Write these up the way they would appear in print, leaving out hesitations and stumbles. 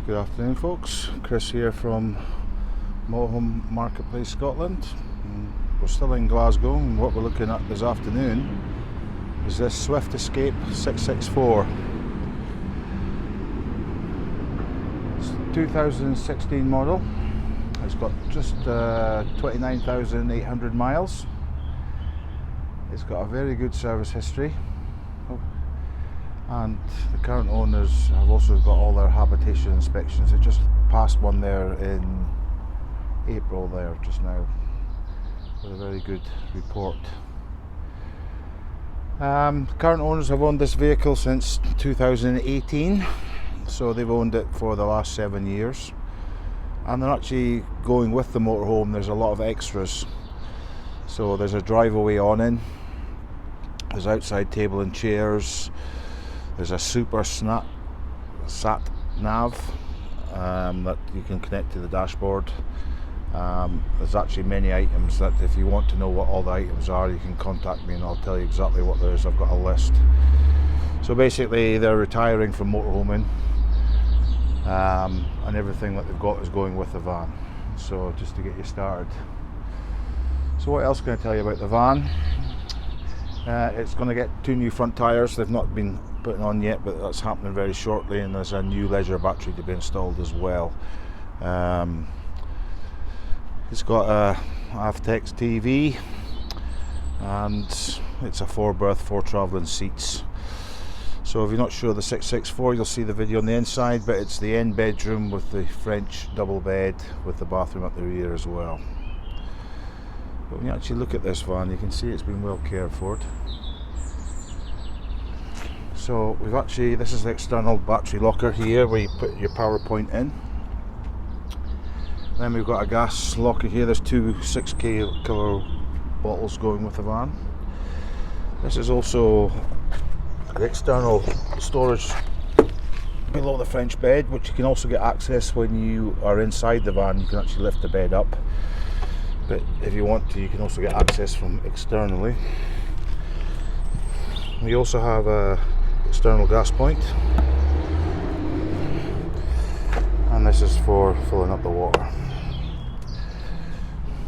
Good afternoon folks, Chris here from Motorhome Marketplace Scotland. We're still in Glasgow, and what we're looking at this afternoon is this Swift Escape 664. It's a 2016 model. It's got just 29,800 miles. It's got a very good service history. And the current owners have also got all their habitation inspections. They just passed one there in April there just now with a very good report. Current owners have owned this vehicle since 2018, so they've owned it for the last 7 years, and they're actually going with the motorhome. There's a lot of extras, so there's a drive-away awning, there's outside table and chairs, there's a Snooper Sat nav that you can connect to the dashboard. There's actually many items that, if you want to know what all the items are, you can contact me and I'll tell you exactly what there is. I've got a list. So basically they're retiring from motorhoming, and everything that they've got is going with the van, so just to get you started. So what else can I tell you about the van? It's going to get 2 new front tyres. They've not been putting on yet, but that's happening very shortly, and there's a new leisure battery to be installed as well. It's got a Avtex TV, and it's a 4-berth, 4 travelling seats. So if you're not sure of the 664, you'll see the video on the inside, but it's the end bedroom with the French double bed with the bathroom at the rear as well. But when you actually look at this van, you can see it's been well cared for. So we've actually, this is the external battery locker here where you put your power point in. Then we've got a gas locker here. There's 2 6kg bottles going with the van. This is also the external storage below the French bed, which you can also get access when you are inside the van. You can actually lift the bed up, but if you want to, you can also get access from externally. We also have a external gas point, and this is for filling up the water.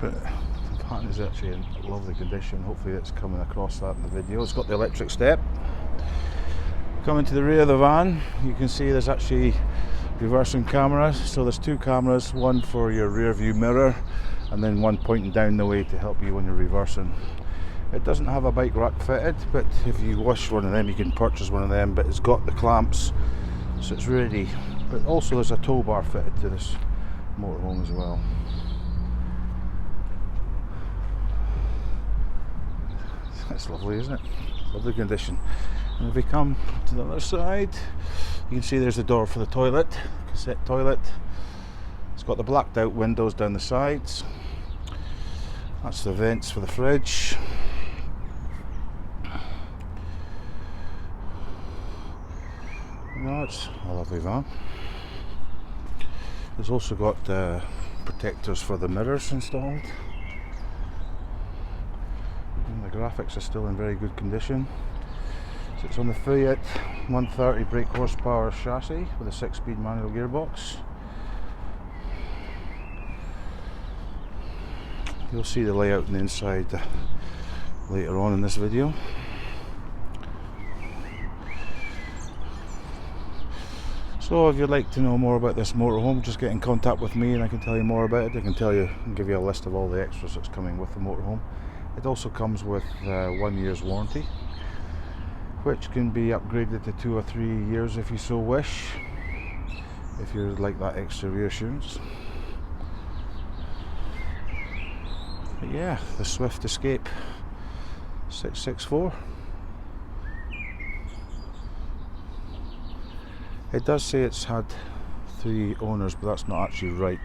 But the van is actually in lovely condition. Hopefully it's coming across that in the video. It's got the electric step. Coming to the rear of the van, you can see there's actually reversing cameras. So there's 2 cameras, one for your rear view mirror and then one pointing down the way to help you when you're reversing. It doesn't have a bike rack fitted, but if you wish one of them, you can purchase one of them, but it's got the clamps, so it's ready. But also there's a tow bar fitted to this motorhome as well. That's lovely, isn't it? Lovely condition. And if we come to the other side, you can see there's the door for the toilet, cassette toilet. It's got the blacked out windows down the sides. That's the vents for the fridge. No, it's a lovely van. There's also got protectors for the mirrors installed. And the graphics are still in very good condition. So it's on the Fiat 130 brake horsepower chassis with a 6-speed manual gearbox. You'll see the layout on the inside later on in this video. So if you'd like to know more about this motorhome, just get in contact with me and I can tell you more about it. I can tell you and give you a list of all the extras that's coming with the motorhome. It also comes with 1 year's warranty, which can be upgraded to 2 or 3 years if you so wish, if you like that extra reassurance. But yeah, the Swift Escape 664. It does say it's had 3 owners, but that's not actually right.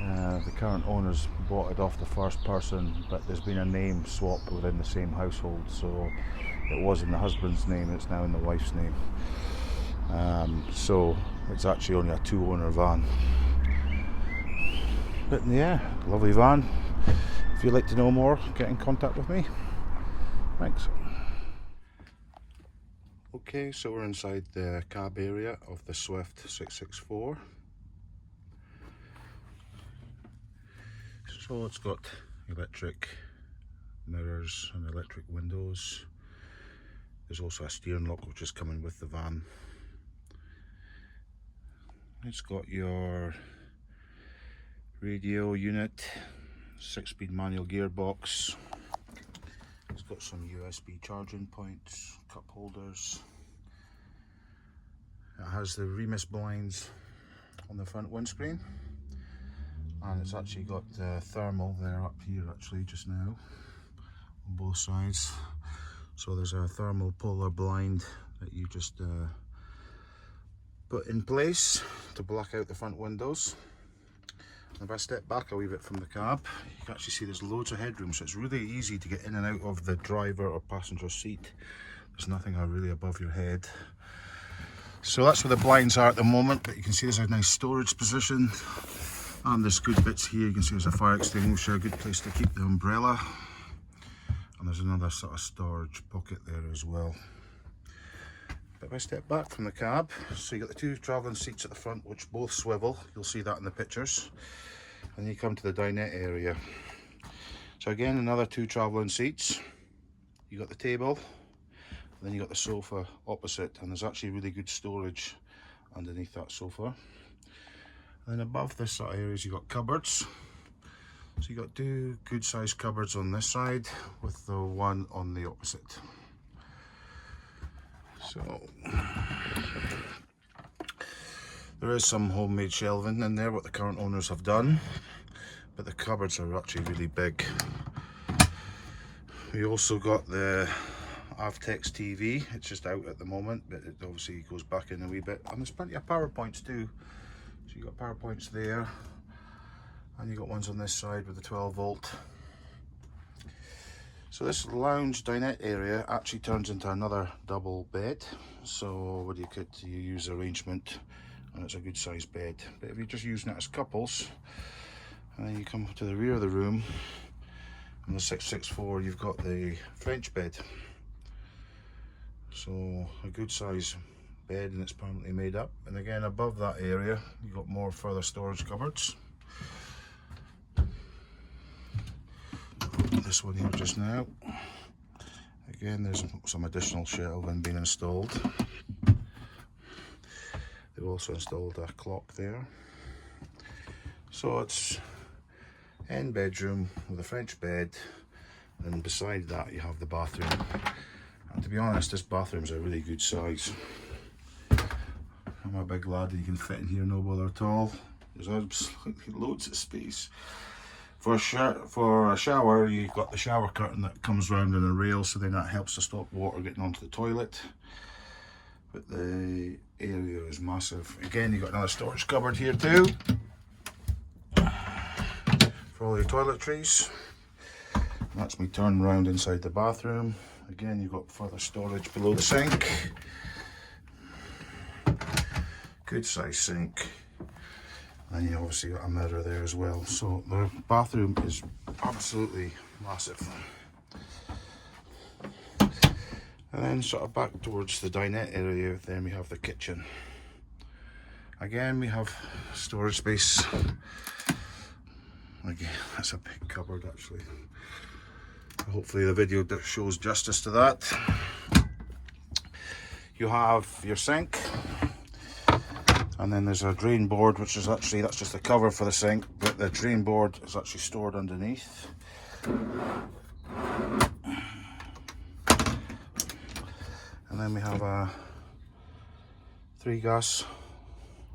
The current owners bought it off the first person, but there's been a name swap within the same household, so it was in the husband's name, it's now in the wife's name. So it's actually only a 2-owner van. But yeah, lovely van. If you'd like to know more, get in contact with me. Thanks. Okay, so we're inside the cab area of the Swift 664. So it's got electric mirrors and electric windows. There's also a steering lock which is coming with the van. It's got your radio unit, 6-speed manual gearbox. It's got some USB charging points, cup holders. It has the Remus blinds on the front windscreen, and it's actually got thermal there up here actually just now on both sides. So there's a thermal polar blind that you just put in place to block out the front windows. If I step back a wee bit from the cab, you can actually see there's loads of headroom, so it's really easy to get in and out of the driver or passenger seat. There's nothing really above your head. So that's where the blinds are at the moment, but you can see there's a nice storage position, and there's good bits here. You can see there's a fire extinguisher, a good place to keep the umbrella, and there's another sort of storage pocket there as well. But if I step back from the cab, so you got the two travelling seats at the front which both swivel, you'll see that in the pictures, and you come to the dinette area. So again, another two travelling seats. You got the table, and then you got the sofa opposite, and there's actually really good storage underneath that sofa. And then above this sort of areas, you got cupboards. So you got two good sized cupboards on this side with the one on the opposite. So there is some homemade shelving in there, what the current owners have done, but the cupboards are actually really big. We also got the Avtex TV. It's just out at the moment, but it obviously goes back in a wee bit, and there's plenty of power points too. So you got power points there, and you got ones on this side with the 12 volt. So this lounge dinette area actually turns into another double bed. So what you use arrangement, and it's a good sized bed. But if you're just using it as couples, and then you come to the rear of the room, on the 664 you've got the French bed. So a good size bed, and it's permanently made up. And again, above that area you've got more further storage cupboards. This one here just now, again there's some additional shelving being installed. They've also installed a clock there. So it's end bedroom with a French bed, and beside that you have the bathroom. And to be honest, this bathroom's a really good size. I'm a big lad and you can fit in here no bother at all. There's absolutely loads of space. For a shower, you've got the shower curtain that comes round in a rail, so then that helps to stop water getting onto the toilet. But the area is massive. Again, you've got another storage cupboard here too, for all your toiletries. And that's me turn round inside the bathroom. Again, you've got further storage below the sink. Good size sink. And you obviously got a mirror there as well. So the bathroom is absolutely massive. And then sort of back towards the dinette area, then we have the kitchen. Again, we have storage space. Again, that's a big cupboard actually. Hopefully the video shows justice to that. You have your sink. And then there's a drain board, which is actually, that's just the cover for the sink, but the drain board is actually stored underneath. And then we have a 3 gas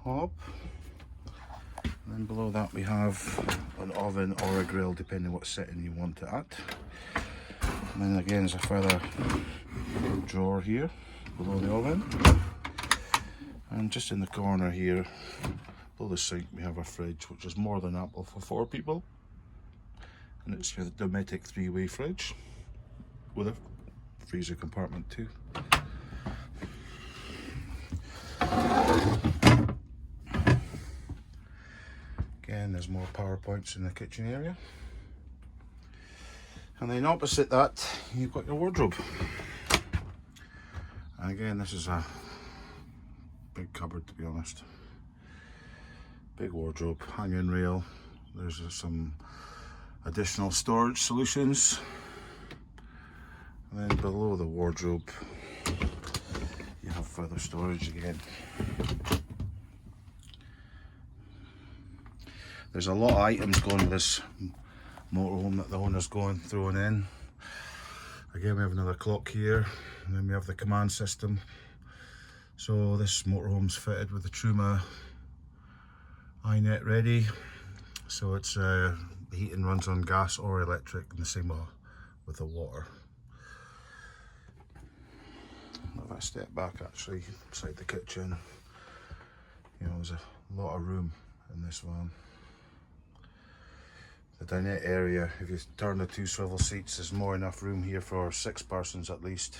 hob. And then below that we have an oven or a grill, depending what setting you want it at. And then again there's a further drawer here below the oven. And just in the corner here, below the sink, we have a fridge, which is more than ample for 4 people. And it's your Dometic 3-way fridge with a freezer compartment too. Again, there's more power points in the kitchen area. And then opposite that, you've got your wardrobe. And again, this is a big cupboard, to be honest. Big wardrobe, hanging rail. There's some additional storage solutions. And then below the wardrobe, you have further storage again. There's a lot of items going with this motorhome that the owner's throwing in. Again, we have another clock here, and then we have the command system. So this motorhome's fitted with the Truma iNet ready. So it's the heating runs on gas or electric, and the same with the water. If I step back actually inside the kitchen, you know, there's a lot of room in this van. The dinette area, if you turn the 2 swivel seats, there's more enough room here for 6 persons at least.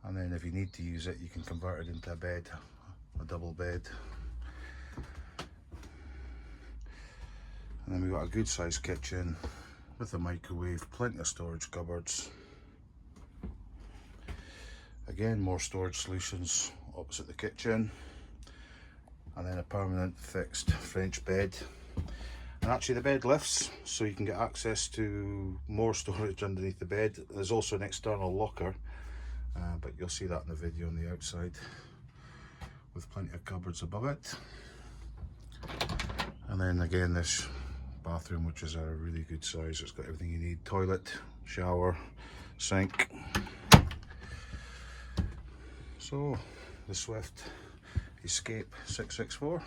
And then if you need to use it, you can convert it into a bed, a double bed. And then we've got a good sized kitchen with a microwave, plenty of storage cupboards. Again, more storage solutions opposite the kitchen. And then a permanent fixed French bed. And actually the bed lifts, so you can get access to more storage underneath the bed. There's also an external locker, but you'll see that in the video on the outside, with plenty of cupboards above it. And then again, this bathroom, which is a really good size. It's got everything you need: toilet, shower, sink. So the Swift Escape 664.